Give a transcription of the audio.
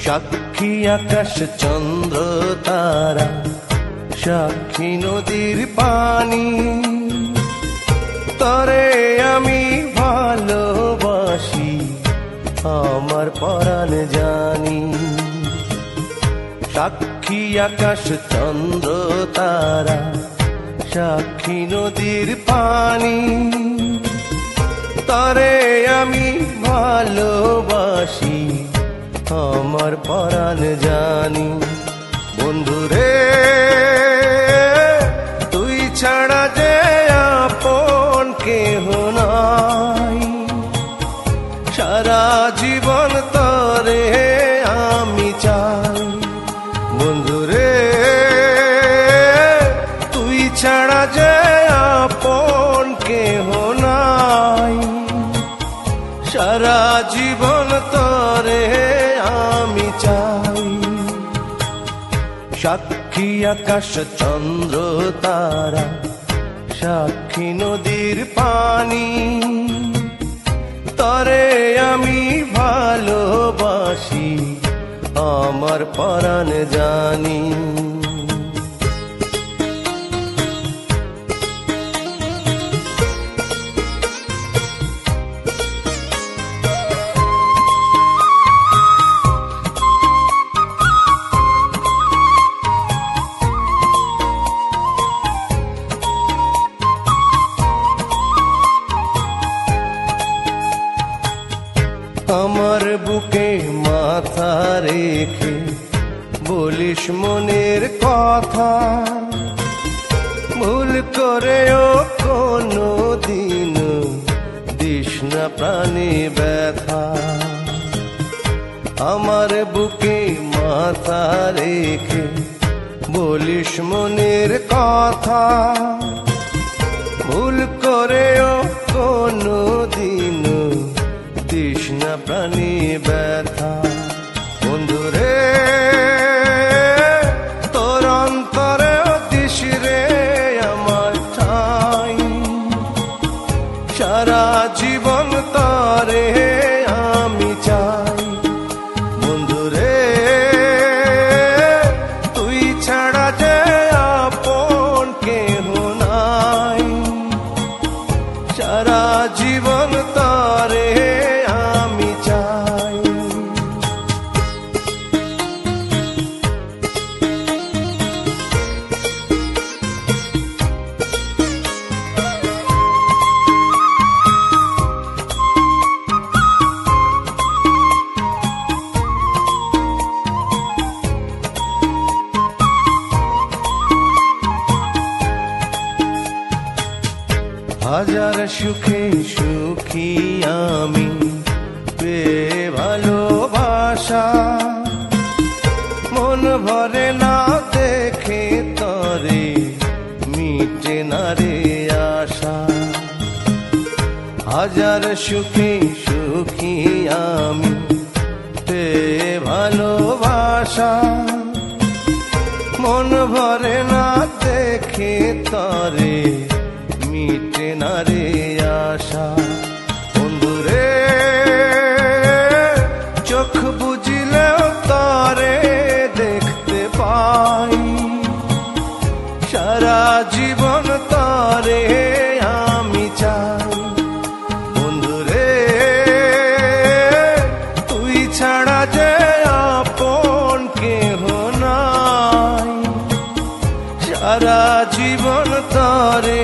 সাক্ষী আকাশ চন্দ্র তারা, সাক্ষী নদীর পানি, তরে আমি ভালোবাসি আমার পরাণ জানি। সাক্ষী আকাশ চন্দ্র তারা, সাক্ষী নদীর পানি, তরে আমি ভালোবাসি আমার পরাণ জানি। বন্ধুরে তুই ছাড়া যে আপন কেহ নাই, সারা জীবন তরে আমি চাই। বন্ধুরে তুই ছাড়া যে আপন কেহ নাই, সারা জীবন তরে আমি চাই। সাক্ষী আকাশ চন্দ্র তারা, সাক্ষী নদীর পানি, তরে আমি ভালোবাসি আমার পরাণ জানি। আমার বুকে মাথা রেখে বলিস মনের কথা, ভুল করেও কোনো দিন দিস না প্রাণে ব্যথা। আমার বুকে মাথা রেখে বলিস মনের কথা, ভুল করেও কোনো দিন দিস না প্রাণী ব্যথা। বন্ধুরে তোর অন্তরে দিস রে আমার ঠাই, সারা জীবন তরে আমি চাই। বন্ধুরে তুই ছাড়া যে আপন কেহ নাই, সারা জীবন তরে আমি চাই। হাজার সুখে সুখী আমি পেয়ে ভালোবাসা, মন ভরে না দেখে তরে মিটে না রে আশা। হাজার সুখে সুখী আমি পেয়ে ভালোবাসা, মন ভরে না দেখে তরে মিটে না রে আশা। বন্ধুরে চোখ বুঝিলেও তরে দেখতে পাই, সারা জীবন তরে আমি চাই। বন্ধুরে তুই ছাড়া যে আপন কেহ নাই, সারা জীবন তরে